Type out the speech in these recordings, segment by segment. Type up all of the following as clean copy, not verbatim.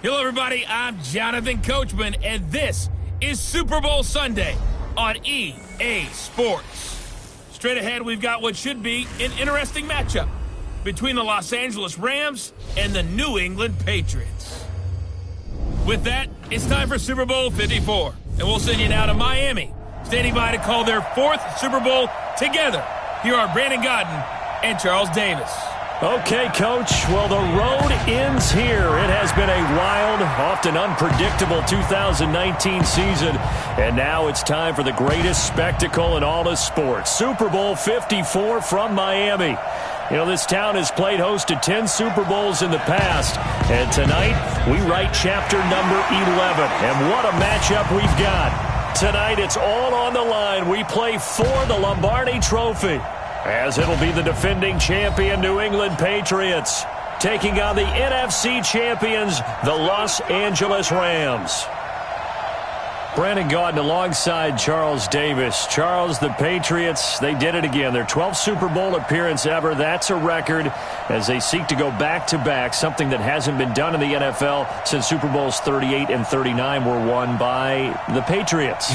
Hello, everybody. I'm Jonathan Coachman, and this is Super Bowl Sunday on EA Sports. Straight ahead, we've got what should be an interesting matchup between the Los Angeles Rams and the New England Patriots. With that, it's time for Super Bowl 54, and we'll send you now to Miami, standing by to call their fourth Super Bowl together. Here are Brandon Gaudin and Charles Davis. Okay, Coach. Well, the road ends here. It has been a wild, often unpredictable 2019 season, and now it's time for the greatest spectacle in all of sports. Super Bowl 54 from Miami. You know, this town has played host to 10 Super Bowls in the past, and tonight we write chapter number 11. And what a matchup we've got. Tonight it's all on the line. We play for the Lombardi Trophy, as it'll be the defending champion New England Patriots taking on the NFC champions, the Los Angeles Rams. Brandon Gaudin alongside Charles Davis. Charles, the Patriots, they did it again. Their 12th Super Bowl appearance ever. That's a record as they seek to go back-to-back, something that hasn't been done in the NFL since Super Bowls 38 and 39 were won by the Patriots.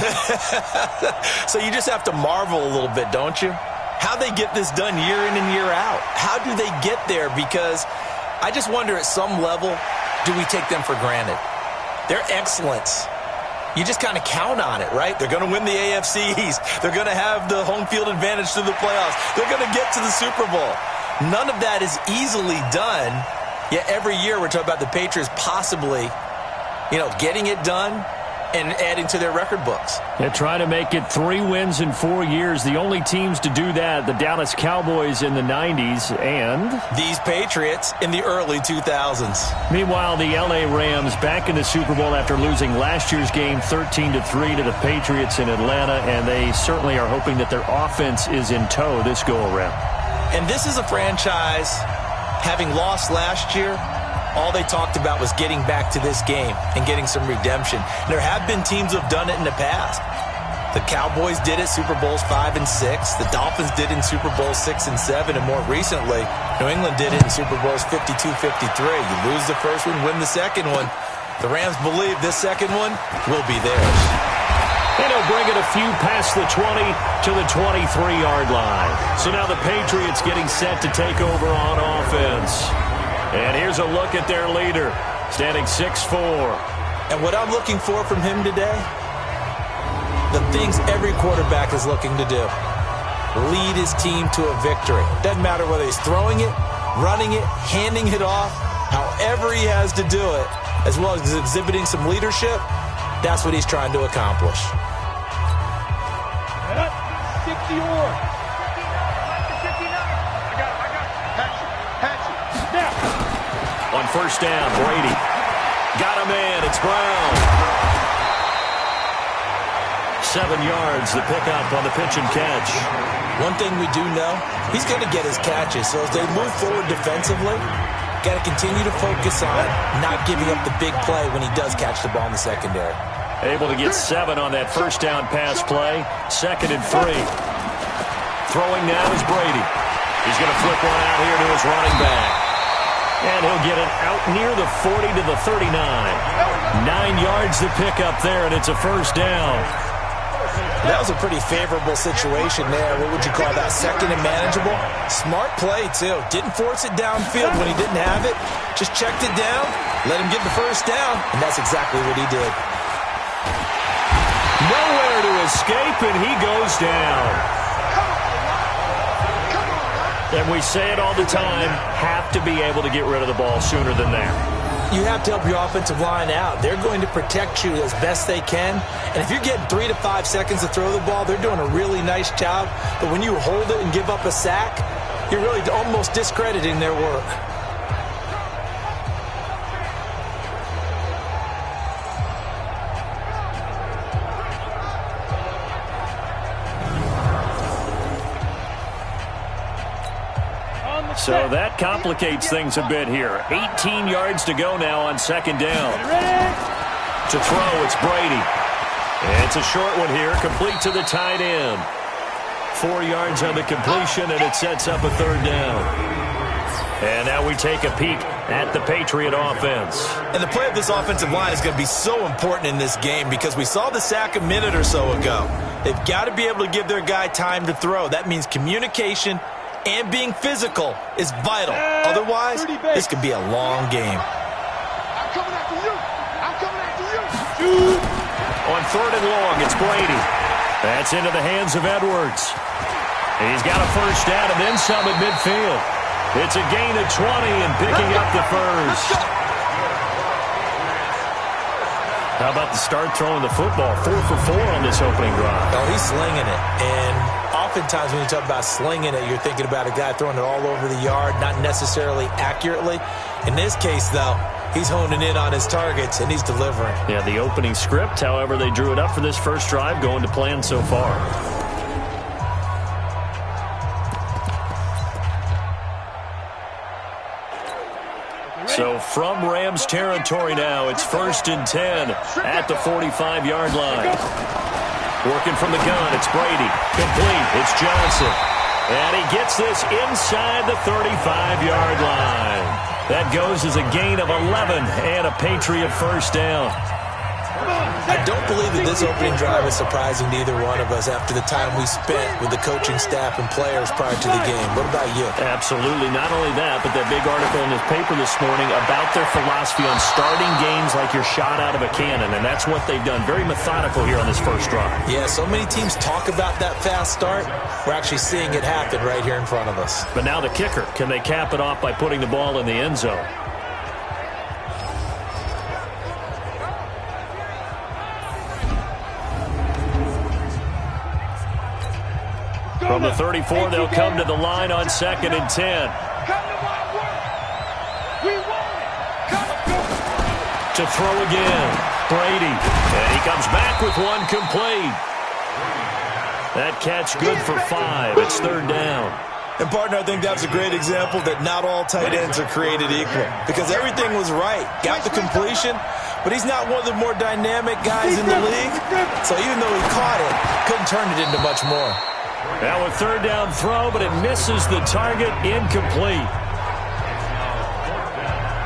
So you just have to marvel a little bit, don't you? How they get this done year in and year out. How do they get there? Because I just wonder, at some level, do we take them for granted? Their excellence, you just kind of count on it, right? They're going to win the AFC East. They're going to have the home field advantage through the playoffs. They're going to get to the Super Bowl. None of that is easily done, yet every year we're talking about the Patriots possibly, getting it done and adding to their record books. They're trying to make it 3 wins in 4 years. The only teams to do that, the Dallas Cowboys in the 90s and these Patriots in the early 2000s. Meanwhile, the LA Rams back in the Super Bowl after losing last year's game 13-3 to the Patriots in Atlanta, and they certainly are hoping that their offense is in tow this go-around. And this is a franchise, having lost last year, all they talked about was getting back to this game and getting some redemption. There have been teams who have done it in the past. The Cowboys did it Super Bowls 5 and 6. The Dolphins did it in Super Bowls 6 and 7. And more recently, New England did it in Super Bowls 52-53. You lose the first one, win the second one. The Rams believe this second one will be theirs. And he'll bring it a few past the 20 to the 23-yard line. So now the Patriots getting set to take over on offense. And here's a look at their leader, standing 6'4". And what I'm looking for from him today, the things every quarterback is looking to do. Lead his team to a victory. Doesn't matter whether he's throwing it, running it, handing it off, however he has to do it, as well as exhibiting some leadership, that's what he's trying to accomplish. Stick to yours. On first down, Brady. Got a man, it's Brown. 7 yards, the pickup on the pitch and catch. One thing we do know, he's going to get his catches. So as they move forward defensively, got to continue to focus on not giving up the big play when he does catch the ball in the secondary. Able to get 7 on that first down pass play. 2nd and 3. Throwing now is Brady. He's going to flip one out here to his running back. And he'll get it out near the 40 to the 39. 9 yards to pick up there, and it's a first down. That was a pretty favorable situation there. What would you call that? Second and manageable? Smart play, too. Didn't force it downfield when he didn't have it. Just checked it down, let him get the first down, and that's exactly what he did. Nowhere to escape, and he goes down. And we say it all the time, have to be able to get rid of the ball sooner than that. You have to help your offensive line out. They're going to protect you as best they can. And if you're getting 3 to 5 seconds to throw the ball, they're doing a really nice job. But when you hold it and give up a sack, you're really almost discrediting their work. So that complicates things a bit here. 18 yards to go now on 2nd down. To throw, it's Brady. It's a short one here, complete to the tight end. 4 yards on the completion, and it sets up a 3rd down. And now we take a peek at the Patriot offense. And the play of this offensive line is going to be so important in this game because we saw the sack a minute or so ago. They've got to be able to give their guy time to throw. That means communication and being physical is vital. Otherwise, this could be a long game. I'm coming after you. I'm coming after you. On 3rd and long, it's Brady. That's into the hands of Edwards. He's got a first down and then some at midfield. It's a gain of 20 and picking up the first. How about the start throwing the football? 4 for 4 on this opening drive. Oh, he's slinging it. And oftentimes when you talk about slinging it, you're thinking about a guy throwing it all over the yard, not necessarily accurately. In this case, though, he's honing in on his targets, and he's delivering. Yeah, the opening script, however they drew it up for this first drive, going to plan so far. So from Rams territory now, it's 1st and 10 at the 45-yard line. Working from the gun, it's Brady. Complete, it's Johnson. And he gets this inside the 35-yard line. That goes as a gain of 11 and a Patriot first down. I don't believe that this opening drive is surprising to either one of us after the time we spent with the coaching staff and players prior to the game. What about you? Absolutely. Not only that, but that big article in the paper this morning about their philosophy on starting games like you're shot out of a cannon, and that's what they've done. Very methodical here on this first drive. Yeah, so many teams talk about that fast start. We're actually seeing it happen right here in front of us. But now the kicker. Can they cap it off by putting the ball in the end zone? From the 34, they'll come to the line on 2nd and 10. To throw again, Brady. And he comes back with one complete. That catch good for 5. It's 3rd down. And, partner, I think that's a great example that not all tight ends are created equal. Because everything was right. Got the completion, but he's not one of the more dynamic guys in the league. So even though he caught it, couldn't turn it into much more. Now a 3rd down throw, but it misses the target, incomplete.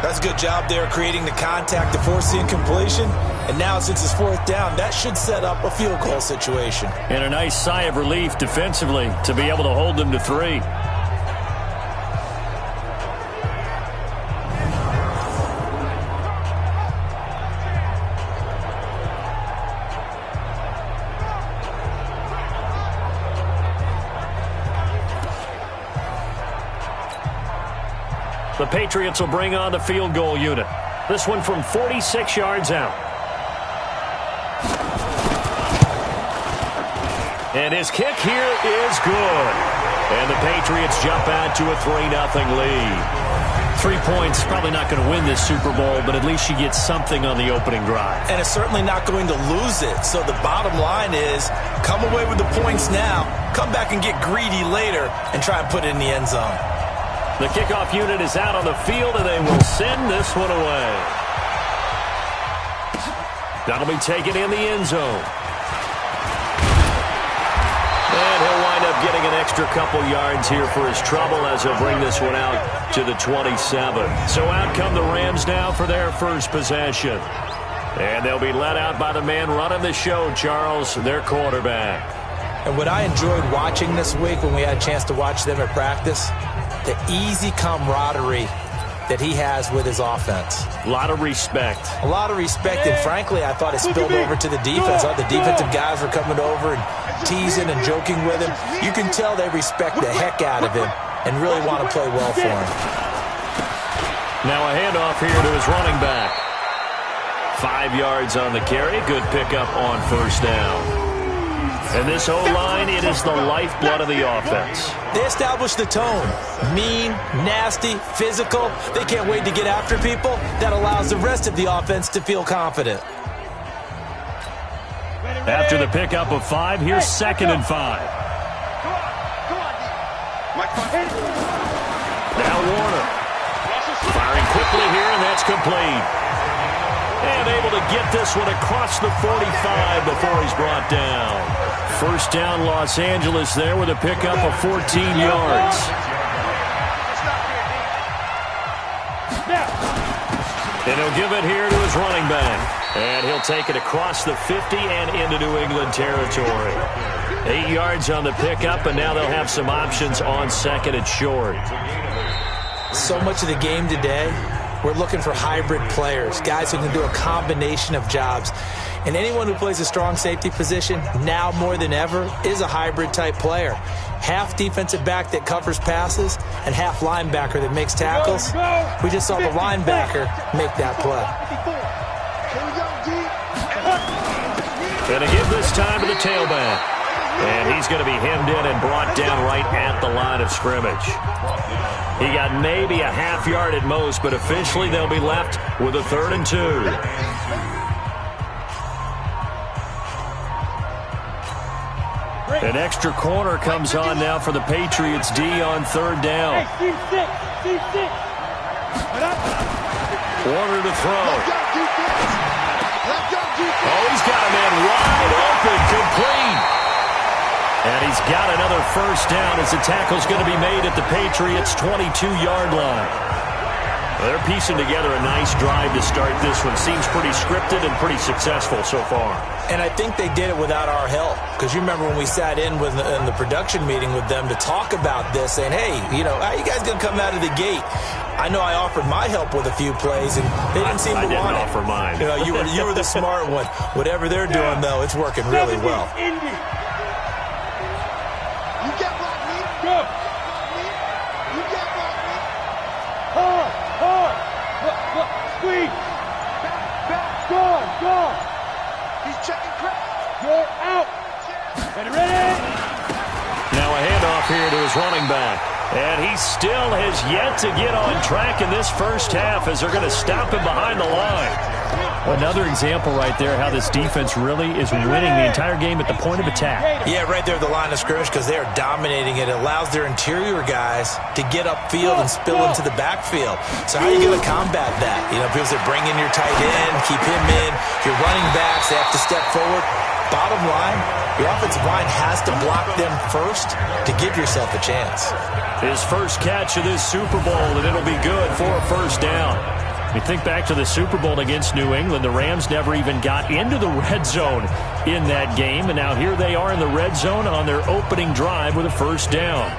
That's a good job there creating the contact to force the incompletion. And now since it's 4th down, that should set up a field goal situation. And a nice sigh of relief defensively to be able to hold them to 3. The Patriots will bring on the field goal unit. This one from 46 yards out. And his kick here is good. And the Patriots jump out to a 3-0 lead. 3 points, probably not going to win this Super Bowl, but at least you get something on the opening drive. And it's certainly not going to lose it. So the bottom line is, come away with the points now, come back and get greedy later, and try and put it in the end zone. The kickoff unit is out on the field, and they will send this one away. That'll be taken in the end zone. And he'll wind up getting an extra couple yards here for his trouble as he'll bring this one out to the 27. So out come the Rams now for their first possession. And they'll be led out by the man running the show, Charles, their quarterback. And what I enjoyed watching this week when we had a chance to watch them at practice, the easy camaraderie that he has with his offense. A lot of respect. A lot of respect, and frankly, I thought it spilled over to the defense. All the defensive guys were coming over and teasing and joking with him. You can tell they respect the heck out of him and really want to play well for him. Now a handoff here to his running back. 5 yards on the carry. Good pickup on first down. And this O-line, it is the lifeblood of the offense. They establish the tone. Mean, nasty, physical. They can't wait to get after people. That allows the rest of the offense to feel confident. After the pickup of 5, here's 2nd and 5. Now Warner. Firing quickly here, and that's complete. And able to get this one across the 45 before he's brought down. First down, Los Angeles there with a pickup of 14 yards. And he'll give it here to his running back. And he'll take it across the 50 and into New England territory. 8 yards on the pickup, and now they'll have some options on second and short. So much of the game today, we're looking for hybrid players, guys who can do a combination of jobs. And anyone who plays a strong safety position, now more than ever, is a hybrid-type player. Half defensive back that covers passes and half linebacker that makes tackles. We just saw the linebacker make that play. Going to give this time to the tailback. And he's going to be hemmed in and brought down right at the line of scrimmage. He got maybe a half yard at most, but officially they'll be left with a 3rd and 2. An extra corner comes on now for the Patriots D on 3rd down. Corner to throw. Oh, he's got a man wide open, complete. And he's got another first down as the tackle's going to be made at the Patriots' 22-yard line. They're piecing together a nice drive to start this one. Seems pretty scripted and pretty successful so far. And I think they did it without our help. Because you remember when we sat in the production meeting with them to talk about this, saying, hey, how are you guys going to come out of the gate? I know I offered my help with a few plays, and they didn't seem to want it. I didn't offer mine. You were the smart one. Whatever they're doing, though, it's working really well. Now a handoff here to his running back. And he still has yet to get on track in this first half as they're going to stop him behind the line. Another example right there how this defense really is winning the entire game at the point of attack. Yeah, right there at the line of scrimmage because they are dominating it. It allows their interior guys to get upfield and spill into the backfield. So how are you going to combat that? Because they bring in your tight end, keep him in. Your running backs, they have to step forward. Bottom line, the offensive line has to block them first to give yourself a chance. His first catch of this Super Bowl, and it'll be good for a first down. You think back to the Super Bowl against New England, the Rams never even got into the red zone in that game, and now here they are in the red zone on their opening drive with a first down.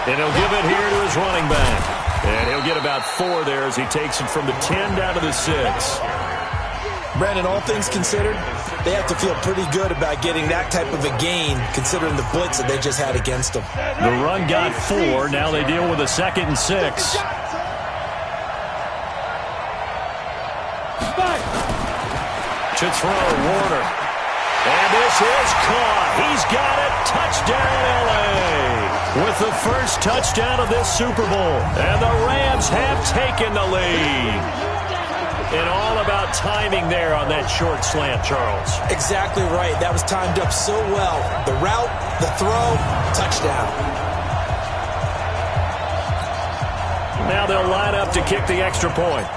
And he'll give it here to his running back. And he'll get about 4 there as he takes it from the 10 down to the 6. Brandon, all things considered, they have to feel pretty good about getting that type of a gain considering the blitz that they just had against them. The run got 4. Now they deal with a 2nd and 6. To throw, Warner. And this is caught. He's got it. Touchdown, L.A. with the first touchdown of this Super Bowl. And the Rams have taken the lead. And all about timing there on that short slant, Charles. Exactly right. That was timed up so well. The route, the throw, touchdown. Now they'll line up to kick the extra point.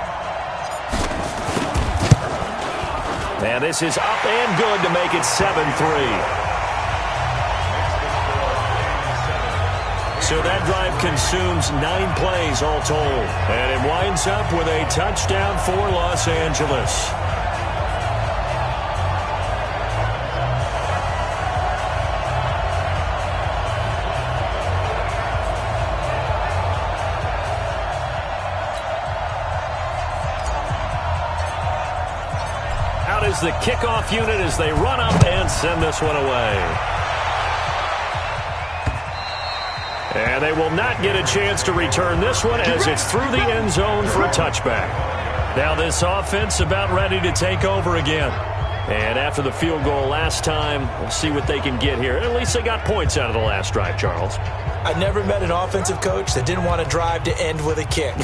And this is up and good to make it 7-3. So that drive consumes 9 plays all told. And it winds up with a touchdown for Los Angeles. Out is the kickoff unit as they run up and send this one away. And they will not get a chance to return this one as it's through the end zone for a touchback. Now this offense about ready to take over again. And after the field goal last time, we'll see what they can get here. At least they got points out of the last drive, Charles. I never met an offensive coach that didn't want to drive to end with a kick.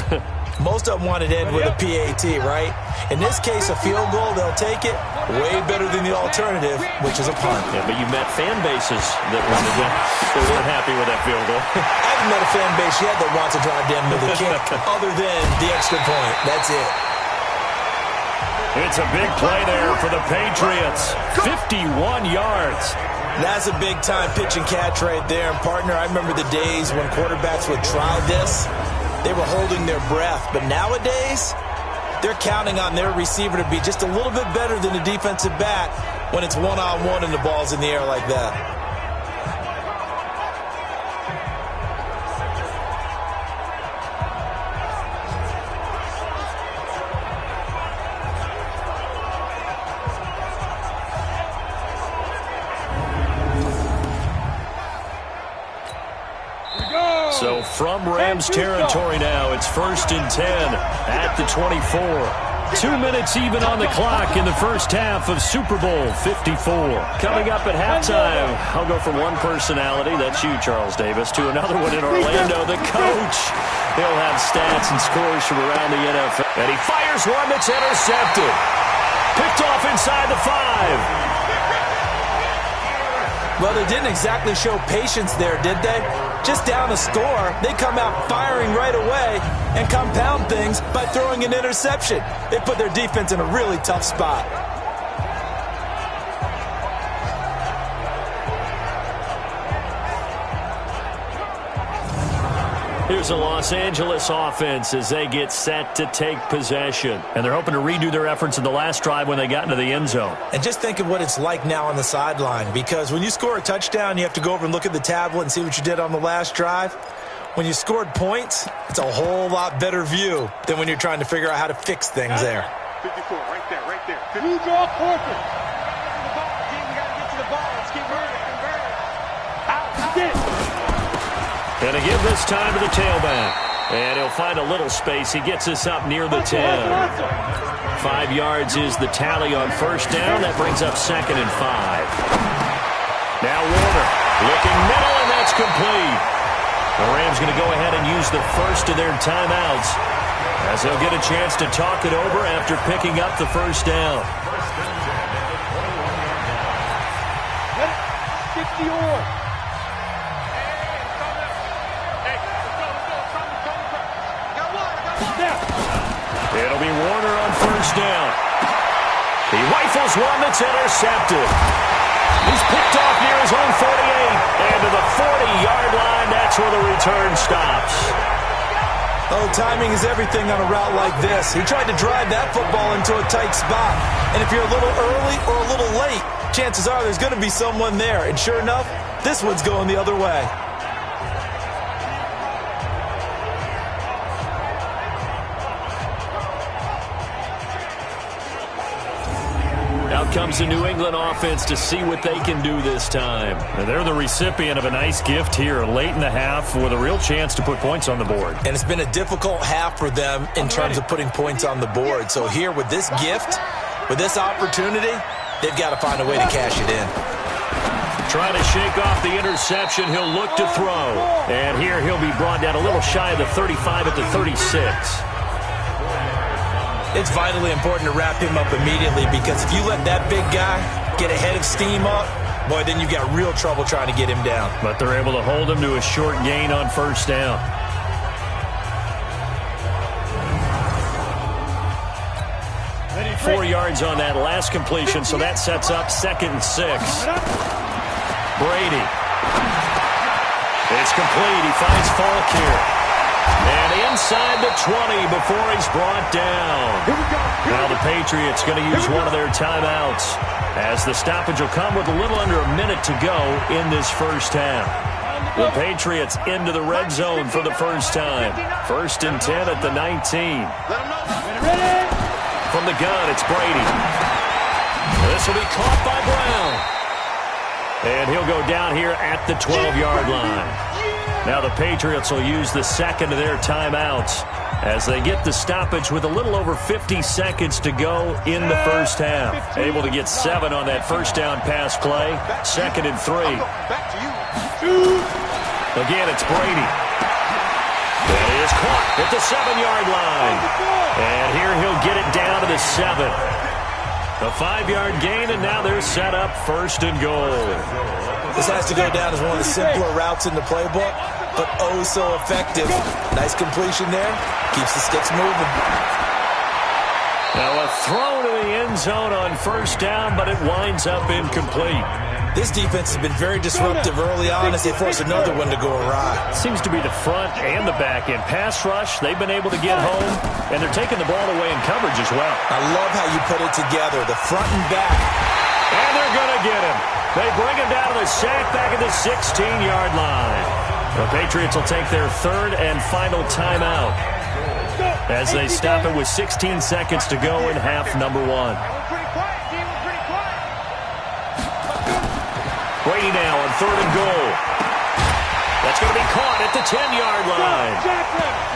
Most of them wanted to end with a PAT, right? In this case, a field goal, they'll take it. Way better than the alternative, which is a punt. Yeah, but you met fan bases that weren't happy with that field goal. I haven't met a fan base yet that wants to drive to end with a kick other than the extra point. That's it. It's a big play there for the Patriots. 51 yards. That's a big-time pitch and catch right there. And, partner, I remember the days when quarterbacks would try this. They were holding their breath. But nowadays, they're counting on their receiver to be just a little bit better than the defensive back when it's one-on-one and the ball's in the air like that. So from Rams territory now, it's 1st and 10 at the 24. 2 minutes even on the clock in the first half of Super Bowl 54. Coming up at halftime, I'll go from one personality, that's you, Charles Davis, to another one in Orlando, the coach. He'll have stats and scores from around the NFL. And he fires one that's intercepted. Picked off inside the 5. Well, they didn't exactly show patience there, did they? Just down a score, they come out firing right away and compound things by throwing an interception. They put their defense in a really tough spot. Here's a Los Angeles offense as they get set to take possession. And they're hoping to redo their efforts in the last drive when they got into the end zone. And just think of what it's like now on the sideline, because when you score a touchdown, you have to go over and look at the tablet and see what you did on the last drive. When you scored points, it's a whole lot better view than when you're trying to figure out how to fix things there. 54, right there, right there. You draw corporate. The ball, team, we got to get to the ball. Let's keep moving. Going to give this time to the tailback. And he'll find a little space. He gets us up near the 10. 5 yards is the tally on first down. That brings up 2nd and 5. Now Warner looking middle, and that's complete. The Rams going to go ahead and use the first of their timeouts as they'll get a chance to talk it over after picking up the first down. 60-or. It'll be Warner on first down. He rifles one that's intercepted. He's picked off near his own 48. And to the 40-yard line, that's where the return stops. Oh, timing is everything on a route like this. He tried to drive that football into a tight spot. And if you're a little early or a little late, chances are there's going to be someone there. And sure enough, this one's going the other way. Out comes the New England offense to see what they can do this time. And they're the recipient of a nice gift here late in the half with a real chance to put points on the board. And it's been a difficult half for them in terms of putting points on the board. So here with this gift, with this opportunity, they've got to find a way to cash it in. Trying to shake off the interception, he'll look to throw. And here he'll be brought down a little shy of the 35 at the 36. It's vitally important to wrap him up immediately, because if you let that big guy get a head of steam up, boy, then you've got real trouble trying to get him down. But they're able to hold him to a short gain on first down. Ready, 4 yards on that last completion, so that sets up 2nd and 6. Brady. It's complete. He finds Falk here. And inside the 20 before he's brought down. Now the Patriots going to use one of their timeouts as the stoppage will come with a little under a minute to go in this first half. The Patriots into the red zone for the first time. 1st and 10 at the 19. From the gun, it's Brady. This will be caught by Brown. And he'll go down here at the 12-yard line. Now the Patriots will use the second of their timeouts as they get the stoppage with a little over 50 seconds to go in the first half. Able to get 7 on that first down pass play. 2nd and 3. Again, it's Brady. That is caught at the 7-yard line. And here he'll get it down to the 7. A 5-yard gain, and now they're set up 1st and goal. This has to go down as one of the simpler routes in the playbook, but oh so effective. Nice completion there. Keeps the sticks moving. Now a throw to the end zone on first down, but it winds up incomplete. This defense has been very disruptive early on as they force another one to go awry. Seems to be the front and the back end. Pass rush, they've been able to get home, and they're taking the ball away in coverage as well. I love how you put it together, the front and back. And they're going to get him. They bring him down to the sack back at the 16-yard line. The Patriots will take their third and final timeout as they stop it with 16 seconds to go in half number one. Brady now on third and goal. That's going to be caught at the 10-yard line.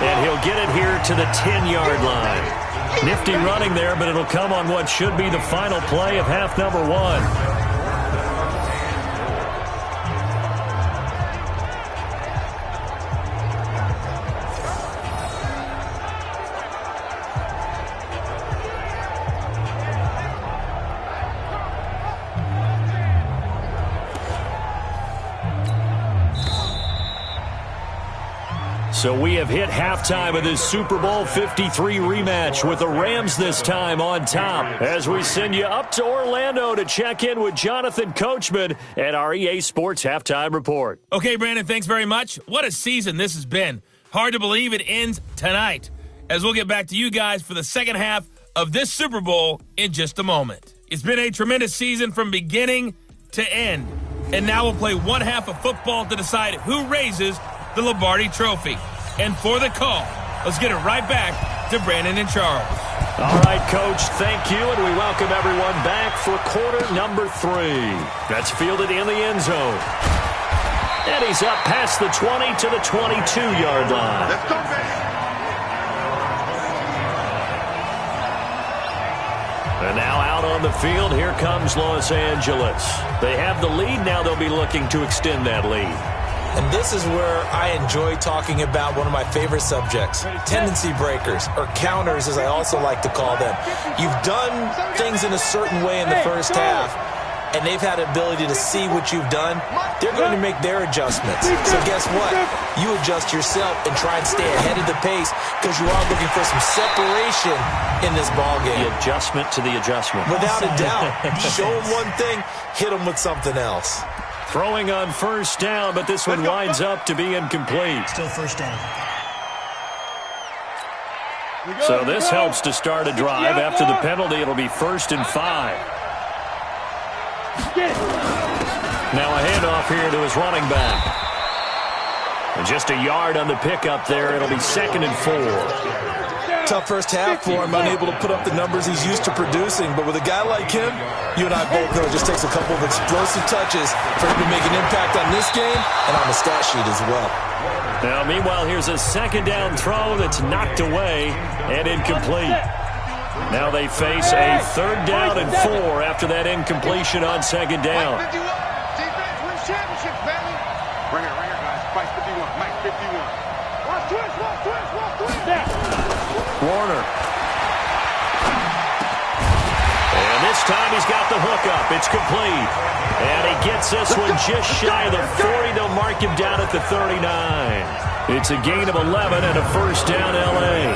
And he'll get it here to the 10-yard line. Nifty running there, but it'll come on what should be the final play of half number one. So we have hit halftime of this Super Bowl 53 rematch with the Rams this time on top as we send you up to Orlando to check in with Jonathan Coachman at our EA Sports Halftime Report. Okay, Brandon, thanks very much. What a season this has been. Hard to believe it ends tonight, as we'll get back to you guys for the second half of this Super Bowl in just a moment. It's been a tremendous season from beginning to end, and now we'll play one half of football to decide who raises the Lombardi Trophy. And for the call, let's get it right back to Brandon and Charles. All right, Coach, thank you, and we welcome everyone back for quarter number 3. That's fielded in the end zone. And he's up past the 20 to the 22-yard line. Let's go, baby. And now out on the field, here comes Los Angeles. They have the lead, now they'll be looking to extend that lead. And this is where I enjoy talking about one of my favorite subjects, tendency breakers, or counters as I also like to call them. You've done things in a certain way in the first half, and they've had the ability to see what you've done. They're going to make their adjustments. So guess what? You adjust yourself and try and stay ahead of the pace because you are looking for some separation in this ballgame. The adjustment to the adjustment. Without a doubt. Show them one thing, hit them with something else. Throwing on first down, but this one winds up to be incomplete. Still first down. So this helps to start a drive. After the penalty, it'll be 1st and 5. Now a handoff here to his running back. And just a yard on the pickup there. It'll be 2nd and 4. Tough first half for him, unable to put up the numbers he's used to producing. But with a guy like him, you and I both know it just takes a couple of explosive touches for him to make an impact on this game and on the stat sheet as well. Now, meanwhile, here's a 2nd down throw that's knocked away and incomplete. Now they face a 3rd down and 4 after that incompletion on 2nd down. Defense wins championships, baby. Bring it, guys. Fight 51. Mike 51. Watch twist. Warner. And this time he's got the hook up. It's complete. And he gets this one just shy of the 40. They'll mark him down at the 39. It's a gain of 11 and a 1st down L.A.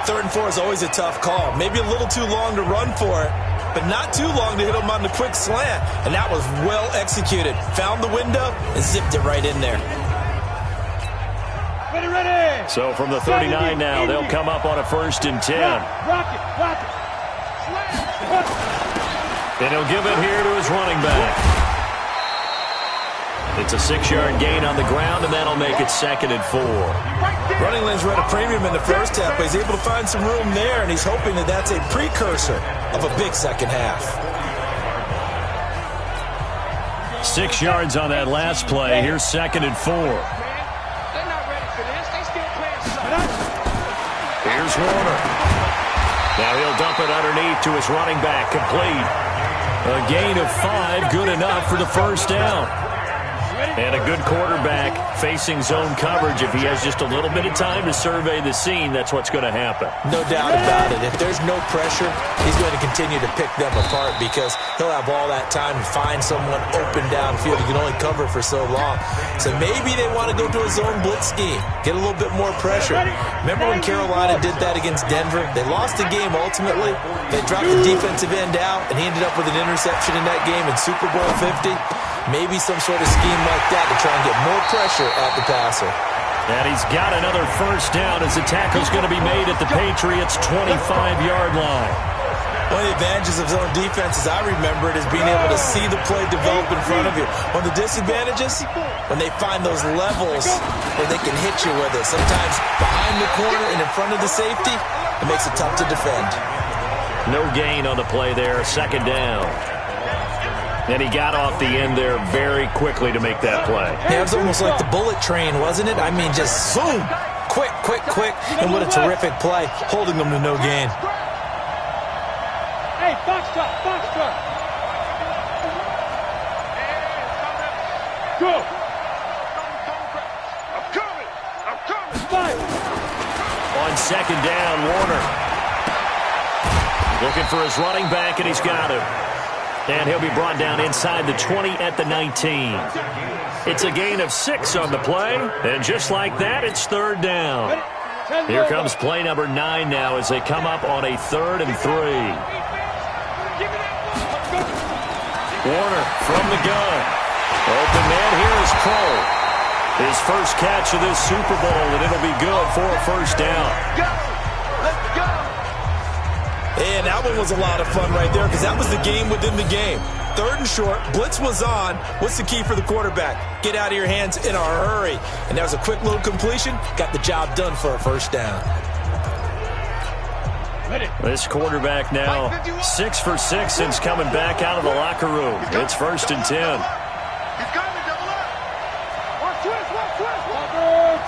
3rd and 4 is always a tough call. Maybe a little too long to run for it, but not too long to hit him on the quick slant. And that was well executed. Found the window and zipped it right in there. Ready. So from the 39 now, they'll come up on a 1st and 10. Rock it. And he'll give it here to his running back. It's a 6-yard gain on the ground, and that'll make it 2nd and 4. Running lanes were at a premium in the first half, but he's able to find some room there, and he's hoping that that's a precursor of a big second half. 6 yards on that last play. Here's 2nd and 4. Here's Warner. Now he'll dump it underneath to his running back. Complete. A gain of 5, good enough for the 1st down. And a good quarterback facing zone coverage. If he has just a little bit of time to survey the scene, that's what's going to happen. No doubt about it. If there's no pressure, he's going to continue to pick them apart because he'll have all that time to find someone open downfield. He can only cover for so long. So maybe they want to go to a zone blitz scheme, get a little bit more pressure. Remember when Carolina did that against Denver? They lost the game ultimately. They dropped the defensive end out, and he ended up with an interception in that game in Super Bowl 50. Maybe some sort of scheme like that to try and get more pressure at the passer. And he's got another first down as the tackle's going to be made at the Patriots' 25-yard line. One of the advantages of zone defense, as I remember it, is being able to see the play develop in front of you. One of the disadvantages, when they find those levels where they can hit you with it. Sometimes behind the corner and in front of the safety, it makes it tough to defend. No gain on the play there, second down. And he got off the end there very quickly to make that play. Yeah, it was almost like the bullet train, wasn't it? I mean, just zoom, quick, quick, quick. And what a terrific play, holding them to no gain. Hey, box truck, box truck. Go. I'm coming. I'm coming. Fight. On second down, Warner. Looking for his running back, and he's got him. And he'll be brought down inside the 20 at the 19. It's a gain of 6 on the play. And just like that, it's third down. Here comes play number 9 now as they come up on a 3rd and 3. Warner from the gun. Open man here is Cole. His first catch of this Super Bowl, and it'll be good for a first down. Let's go. And that one was a lot of fun right there because that was the game within the game. 3rd and short, blitz was on. What's the key for the quarterback? Get out of your hands in a hurry. And that was a quick little completion. Got the job done for a first down. This quarterback now 6 for 6 since coming back out of the locker room. It's 1st and 10. He's coming, double up. One twist.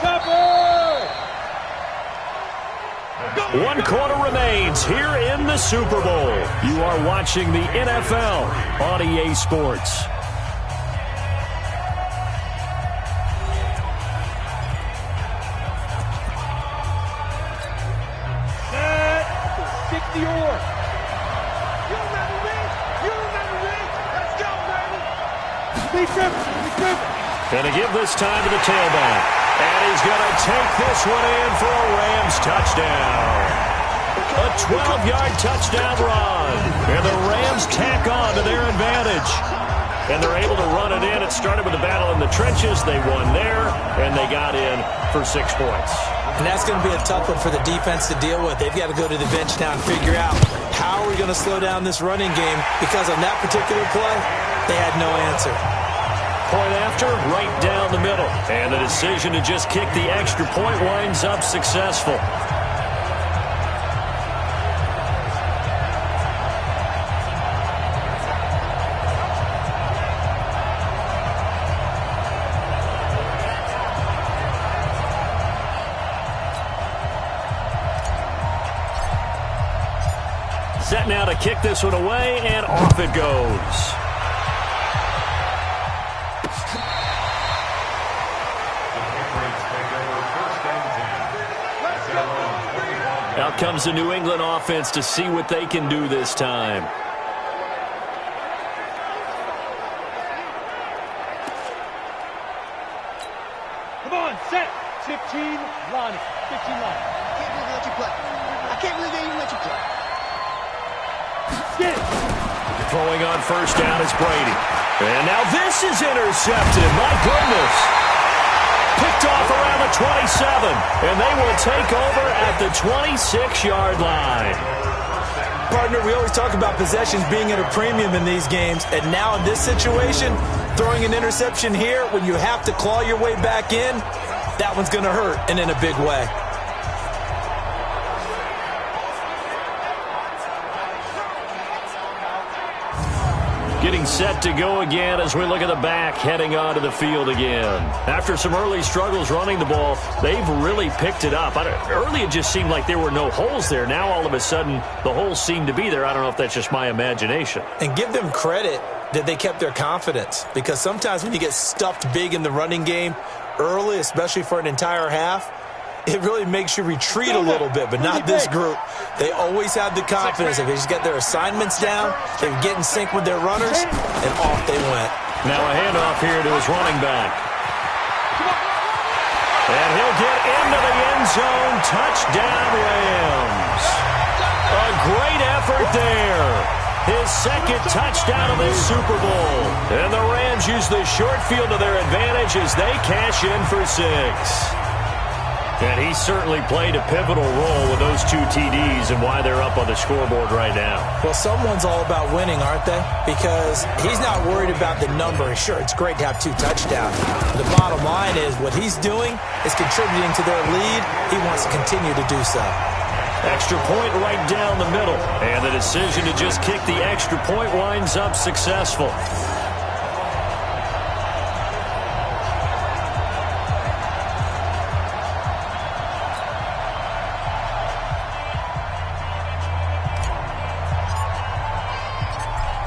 Topper. 1 quarter remains here in the Super Bowl. You are watching the NFL on EA Sports. Set. 60 or. You remember me? You remember me? Let's go, baby. Be tripping. Going to give this time to the tailback. And he's going to take this one in for a Rams touchdown. A 12-yard touchdown run. And the Rams tack on to their advantage. And they're able to run it in. It started with a battle in the trenches. They won there, and they got in for 6 points. And that's going to be a tough one for the defense to deal with. They've got to go to the bench now and figure out how are we going to slow down this running game, because on that particular play, they had no answer. Point after, right down the middle. And the decision to just kick the extra point winds up successful. Set now to kick this one away, and off it goes. Out comes the New England offense to see what they can do this time. Come on, set. 15 line. 15 line. I can't believe they let you play. I can't believe they even let you play. Get it. Throwing on first down is Brady. And now this is intercepted. My goodness. Picked off around the 27. And they will take over at the 26-yard line. Partner, we always talk about possessions being at a premium in these games. And now in this situation, throwing an interception here when you have to claw your way back in, that one's going to hurt, and in a big way. Getting getting set to go again as we look at the back heading onto the field again. After some early struggles running the ball, they've really picked it up. Early it just seemed like there were no holes there. Now all of a sudden the holes seem to be there. I don't know if that's just my imagination. And give them credit that they kept their confidence, because sometimes when you get stuffed big in the running game early, especially for an entire half, it really makes you retreat a little bit, but not this group. They always have the confidence. If they just get their assignments down, they get in sync with their runners, and off they went. Now a handoff here to his running back. And he'll get into the end zone. Touchdown, Rams. A great effort there. His second touchdown of this Super Bowl. And the Rams use the short field to their advantage as they cash in for 6. And he certainly played a pivotal role with those 2 TDs and why they're up on the scoreboard right now. Well, someone's all about winning, aren't they? Because he's not worried about the number. Sure, it's great to have 2 touchdowns. The bottom line is what he's doing is contributing to their lead. He wants to continue to do so. Extra point right down the middle. And the decision to just kick the extra point winds up successful.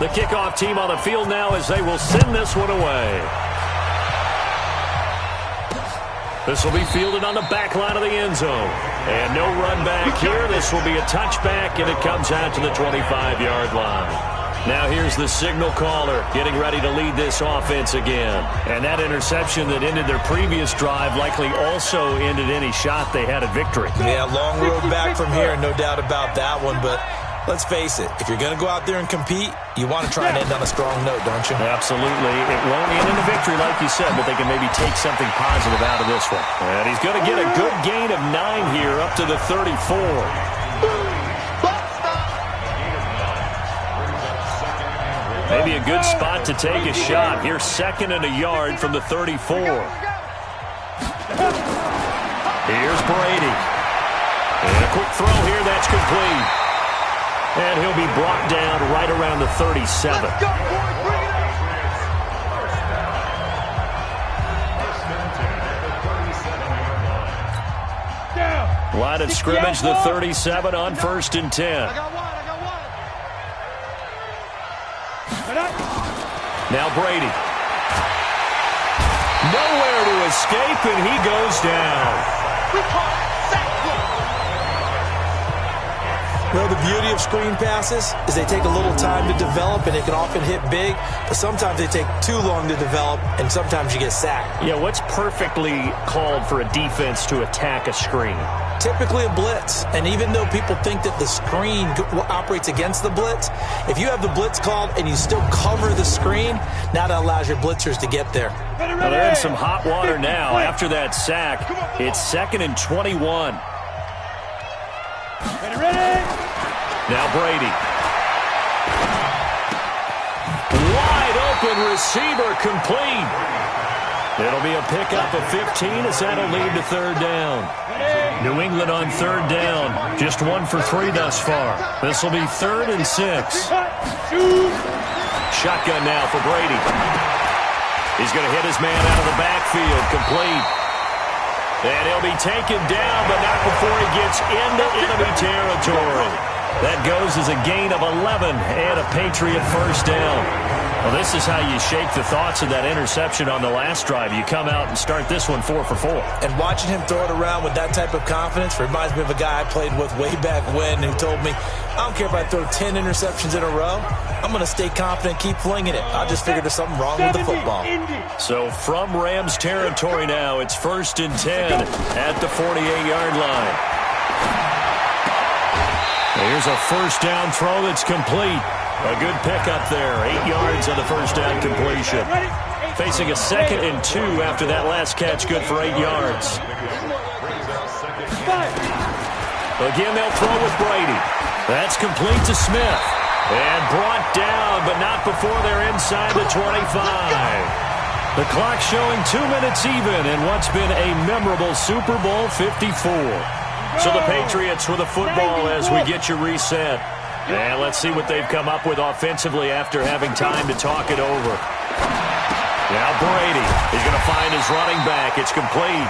The kickoff team on the field now as they will send this one away. This will be fielded on the back line of the end zone. And no run back here. This will be a touchback, and it comes out to the 25-yard line. Now here's the signal caller getting ready to lead this offense again. And that interception that ended their previous drive likely also ended any shot they had at victory. Yeah, long road back from here, no doubt about that one, but let's face it, if you're going to go out there and compete, you want to try and end on a strong note, don't you? Absolutely. It won't end in a victory, like you said, but they can maybe take something positive out of this one. And he's going to get a good gain of 9 here up to the 34. Maybe a good spot to take a shot. Here's 2nd and a yard from the 34. Here's Brady. And a quick throw here, that's complete. And he'll be brought down right around the 37. Line of scrimmage, the 37 on 1st and 10. Now Brady. Nowhere to escape, and he goes down. Well, the beauty of screen passes is they take a little time to develop, and they can often hit big, but sometimes they take too long to develop, and sometimes you get sacked. Yeah, what's perfectly called for a defense to attack a screen? Typically a blitz, and even though people think that the screen operates against the blitz, if you have the blitz called and you still cover the screen, now that allows your blitzers to get there. Well, they're in some hot water now after that sack. It's 2nd and 21. Now Brady. Wide open receiver complete. It'll be a pickup of 15 as that'll lead to 3rd down. New England on 3rd down. Just 1 for 3 thus far. This will be 3rd and 6. Shotgun now for Brady. He's going to hit his man out of the backfield. Complete. And he'll be taken down, but not before he gets into enemy territory. That goes as a gain of 11 and a Patriot 1st down. Well, this is how you shake the thoughts of that interception on the last drive. You come out and start this one 4 for 4. And watching him throw it around with that type of confidence reminds me of a guy I played with way back when who told me, I don't care if I throw 10 interceptions in a row. I'm going to stay confident, keep flinging it. I just figured there's something wrong with the football. So from Rams territory now, it's 1st and 10 at the 48-yard line. Here's a 1st down throw that's complete. A good pickup there. 8 yards on the 1st down completion. Facing a 2nd and 2 after that last catch, good for 8 yards. Again, they'll throw with Brady. That's complete to Smith. And brought down, but not before they're inside the 25. The clock showing 2 minutes even in what's been a memorable Super Bowl 54. So the Patriots with a football as we get you reset. And let's see what they've come up with offensively after having time to talk it over. Now Brady is going to find his running back. It's complete.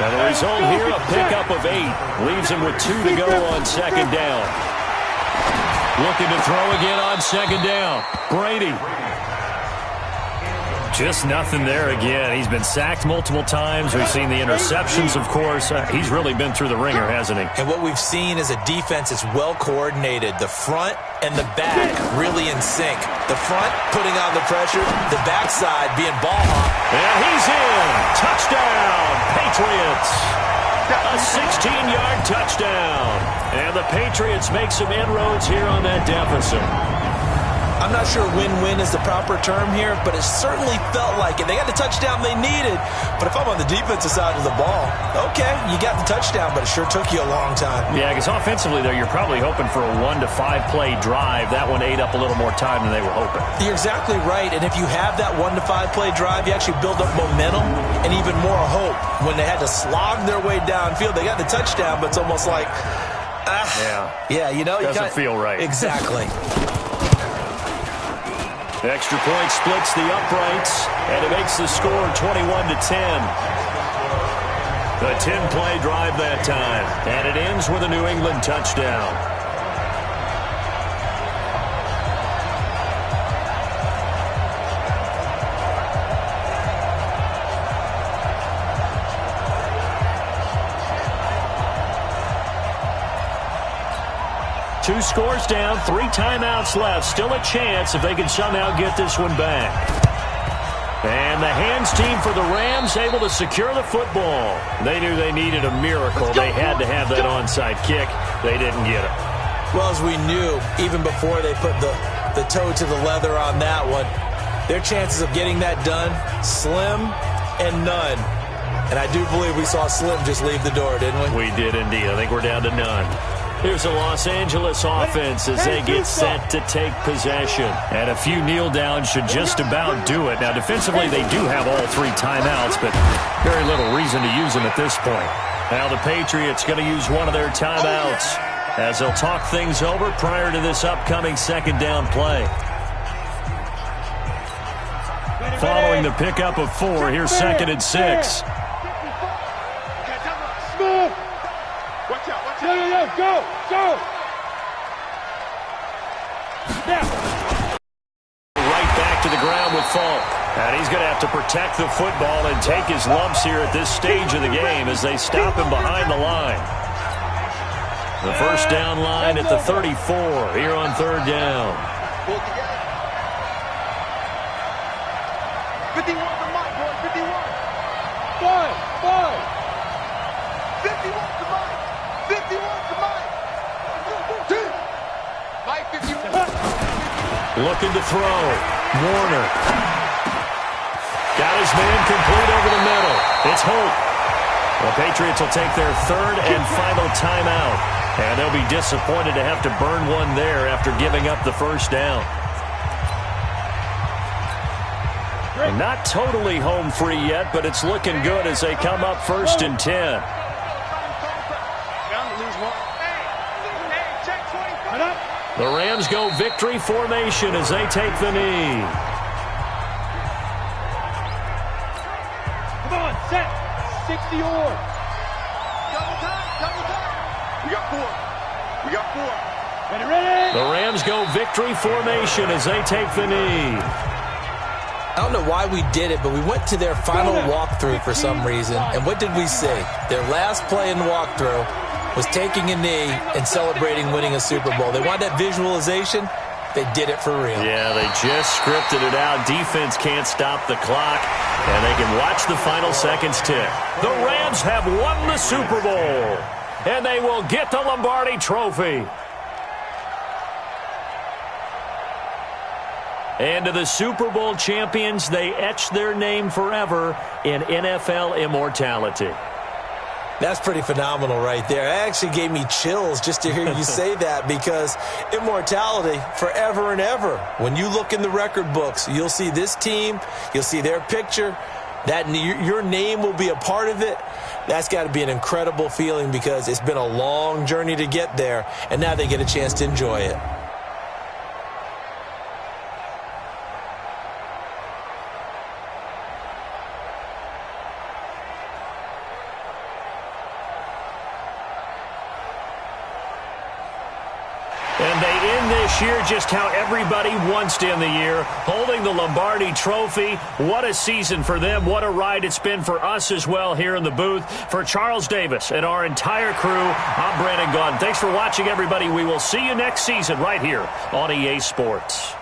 And the result here, a pickup of 8. Leaves him with 2 to go on second down. Looking to throw again on second down. Brady. Just nothing there again. He's been sacked multiple times. We've seen the interceptions, of course. He's really been through the ringer, hasn't he? And what we've seen is a defense that's well coordinated. The front and the back really in sync. The front putting on the pressure, the backside being ball hawk. And he's in. Touchdown, Patriots. A 16-yard touchdown. And the Patriots make some inroads here on that deficit. I'm not sure win-win is the proper term here, but it certainly felt like it. They got the touchdown they needed, but if I'm on the defensive side of the ball, okay, you got the touchdown, but it sure took you a long time. Yeah, because offensively, though, you're probably hoping for a 1 to 5 play drive. That one ate up a little more time than they were hoping. You're exactly right, and if you have that 1 to 5 play drive, you actually build up momentum and even more hope. When they had to slog their way downfield, they got the touchdown, but it's almost like, yeah, you know, doesn't feel right. Exactly. Extra point splits the uprights, and it makes the score 21-10. A 10-play drive that time, and it ends with a New England touchdown. Two scores down, 3 timeouts left. Still a chance if they can somehow get this one back. And the hands team for the Rams able to secure the football. They knew they needed a miracle. They had to have that onside kick. They didn't get it. Well, as we knew, even before they put the toe to the leather on that one, their chances of getting that done, slim and none. And I do believe we saw Slim just leave the door, didn't we? We did indeed. I think we're down to none. Here's the Los Angeles offense as they get set to take possession. And a few kneel downs should just about do it. Now, defensively, they do have all 3 timeouts, but very little reason to use them at this point. Now the Patriots going to use one of their timeouts as they'll talk things over prior to this upcoming second down play. Following the pickup of 4, here's 2nd and 6. Go! Right back to the ground with Falk. And he's going to have to protect the football and take his lumps here at this stage of the game as they stop him behind the line. The first down line at the 34 here on 3rd down. 51 to Mike, boy, 51. 51 to Mike. 51 to Mike. Mike, 51. Looking to throw. Warner. Got his man complete over the middle. It's Holt. The Patriots will take their 3rd and final timeout. And they'll be disappointed to have to burn one there after giving up the first down. And not totally home free yet, but it's looking good as they come up 1st and 10. The Rams go victory formation as they take the knee. Come on, set. 60 or. Double time. We got 4. Ready? The Rams go victory formation as they take the knee. I don't know why we did it, but we went to their final walkthrough for some reason. And what did we say? Their last play in the walkthrough was taking a knee and celebrating winning a Super Bowl. They want that visualization. They did it for real. Yeah, they just scripted it out. Defense can't stop the clock, and they can watch the final seconds tick. The Rams have won the Super Bowl, and they will get the Lombardi Trophy. And to the Super Bowl champions, they etch their name forever in NFL immortality. That's pretty phenomenal right there. It actually gave me chills just to hear you say that, because immortality forever and ever. When you look in the record books, you'll see this team, you'll see their picture, your name will be a part of it. That's got to be an incredible feeling because it's been a long journey to get there, and now they get a chance to enjoy it. And they end this year just how everybody wants to end the year, holding the Lombardi Trophy. What a season for them. What a ride it's been for us as well here in the booth. For Charles Davis and our entire crew, I'm Brandon Gaudin. Thanks for watching, everybody. We will see you next season right here on EA Sports.